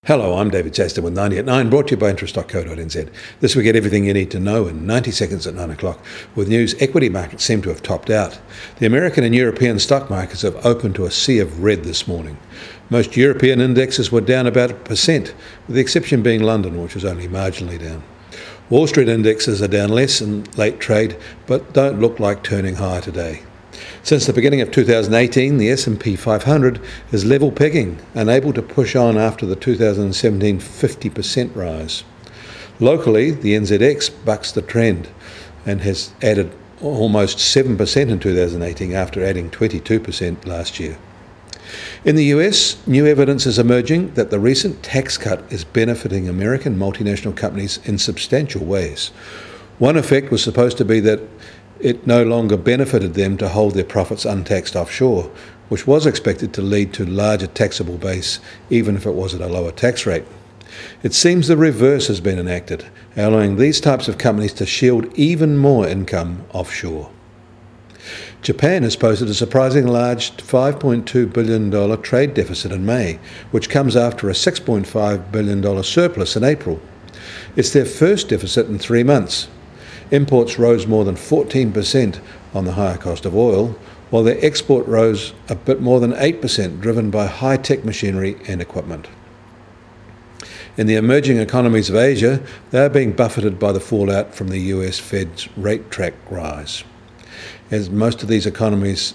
Hello, I'm David Chaston with 90 at 9, brought to you by interest.co.nz. This week, get everything you need to know in 90 seconds at 9 o'clock. With news, equity markets seem to have topped out. The American and European stock markets have opened to a sea of red this morning. Most European indexes were down about 1%, with the exception being London, which was only marginally down. Wall Street indexes are down less in late trade, but don't look like turning higher today. Since the beginning of 2018, the S&P 500 is level pegging, unable to push on after the 2017 50% rise. Locally, the NZX bucks the trend and has added almost 7% in 2018 after adding 22% last year. In the US, new evidence is emerging that the recent tax cut is benefiting American multinational companies in substantial ways. One effect was supposed to be that it no longer benefited them to hold their profits untaxed offshore, which was expected to lead to larger taxable base, even if it was at a lower tax rate. It seems the reverse has been enacted, allowing these types of companies to shield even more income offshore. Japan has posted a surprising large $5.2 billion trade deficit in May, which comes after a $6.5 billion surplus in April. It's their first deficit in 3 months. Imports rose more than 14% on the higher cost of oil, while their export rose a bit more than 8%, driven by high-tech machinery and equipment. In the emerging economies of Asia, they are being buffeted by the fallout from the US Fed's rate track rise. As most of these economies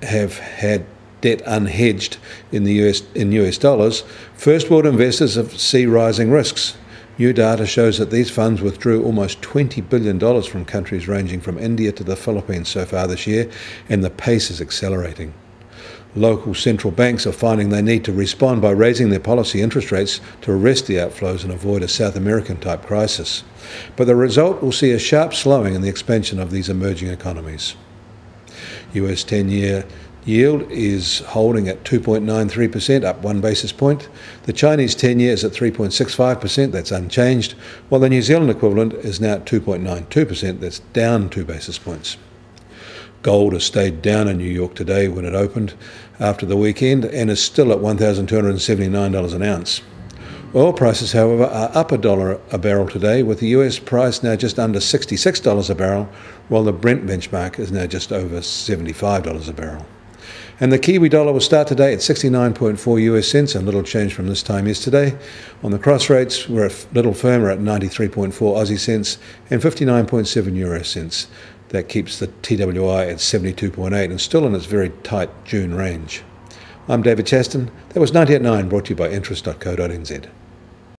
have had debt unhedged in US dollars, first world investors see rising risks. New data shows that these funds withdrew almost $20 billion from countries ranging from India to the Philippines so far this year, and the pace is accelerating. Local central banks are finding they need to respond by raising their policy interest rates to arrest the outflows and avoid a South American-type crisis. But the result will see a sharp slowing in the expansion of these emerging economies. US 10-year yield is holding at 2.93%, up 1 basis point. The Chinese 10-year is at 3.65%, that's unchanged, while the New Zealand equivalent is now at 2.92%, that's down 2 basis points. Gold has stayed down in New York today when it opened after the weekend and is still at $1,279 an ounce. Oil prices, however, are up $1 a barrel today, with the US price now just under $66 a barrel, while the Brent benchmark is now just over $75 a barrel. And the Kiwi dollar will start today at 69.4 US cents, a little change from this time yesterday. On the cross rates, we're a little firmer at 93.4 Aussie cents and 59.7 euro cents. That keeps the TWI at 72.8 and still in its very tight June range. I'm David Chaston. That was 90 at 9, brought to you by interest.co.nz.